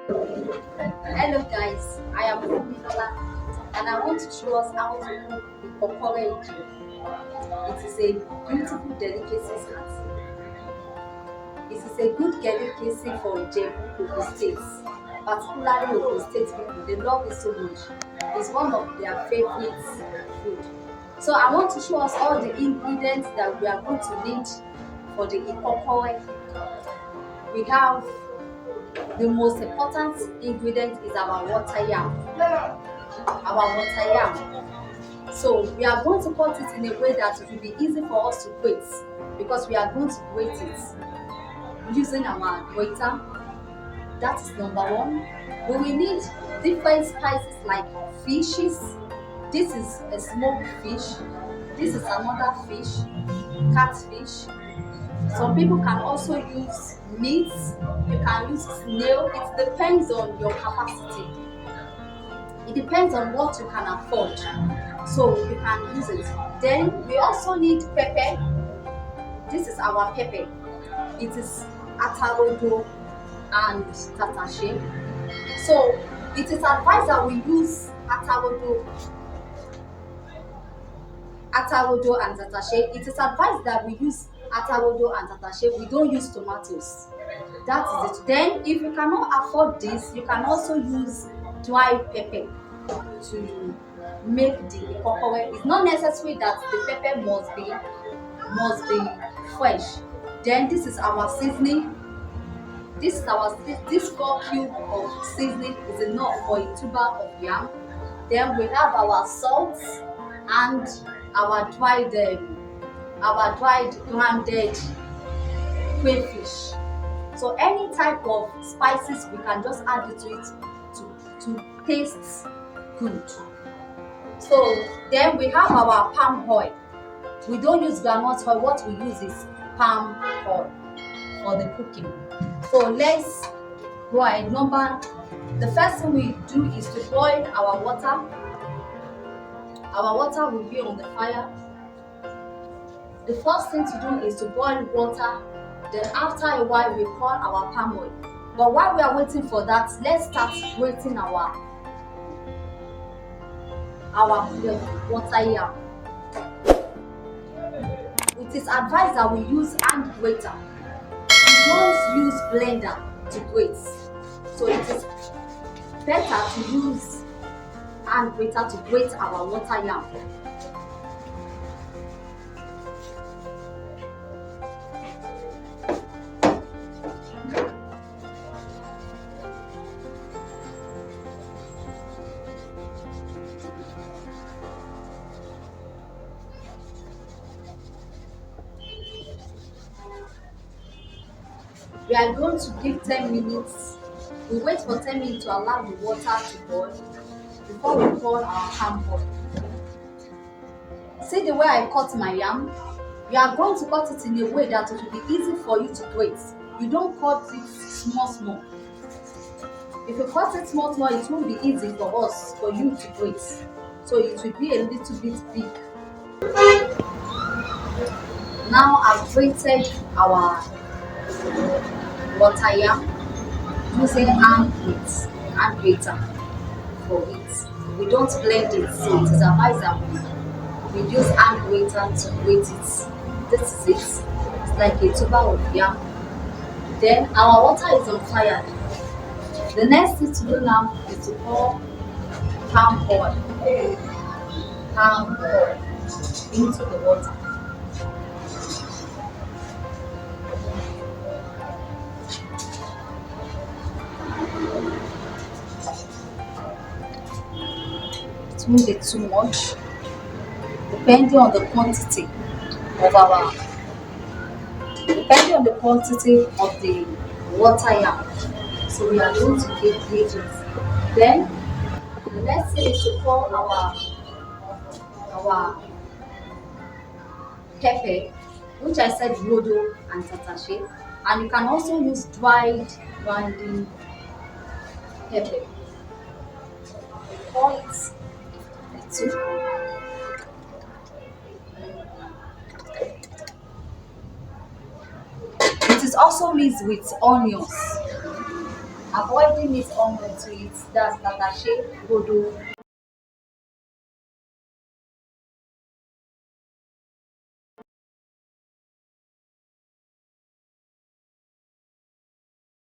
Hello guys, I am Fuminola and I want to show us how to cook Ikokore Ijebu. It is a beautiful delicacy It is a good delicacy for Ijebu Ikokore states, particularly Ogun State people. They love it so much. It's one of their favorite food. So I want to show us all the ingredients that we are going to need for the Ikokore. We have the most important ingredient is our water yam. So we are going to cut it in a way that it will be easy for us to grate because we are going to grate it using our grater. That is number one. We will need different spices like fishes. This is a smoked fish. This is another fish, catfish. Some people can also use meat. You can use snail. It depends on your capacity. It depends on what you can afford. So you can use it. Then we also need pepper. This is our pepper. It is atarodo and tatashe. So it is advised that we use atarodo and tatashe. It is advised that we use atarodo and tatashe. We don't use tomatoes. That is it. Then if you cannot afford this, you can also use dry pepper to make the ikokore. It's not necessary that the pepper must be fresh. Then this is our seasoning. This 4 cube of seasoning is enough for a tuber of yam. Then we have our salt and our dried grounded crayfish. So any type of spices we can just add it to it to taste good. So then we have our palm oil. We don't use groundnut oil. What we use is palm oil for the cooking. So let's go ahead. The first thing we do is to boil our water. Our water will be on the fire. The first thing to do is to boil water. Then after a while we pour our palm oil. But while we are waiting for that, let's start grating our water yam. It is advised that we use hand grater. We don't use blender to grate. So it is better to use hand grater to grate our water yam. We are going to give 10 minutes. We wait for 10 minutes to allow the water to boil before we pour our palm oil. See the way I cut my yam? You are going to cut it in a way that it will be easy for you to grate. You don't cut it small. If you cut it small, it won't be easy for you to grate. So it will be a little bit big. Now I've grated our water yam using hand grater for it. We don't blend it, so it is advised that we use hand grater to grate it. This is it. It's like a tuber of yam. Then our water is on fire. The next thing to do now is to pour palm oil into the water. It won't be too much, depending on the quantity of the water yam. So we are going to gauge it. Then the next thing is to pour our pepper, which I said rodo and tatashe, and you can also use dried grinding pepper. Pour it little. It is also mixed with onions avoiding it to it. That's tatache, godo,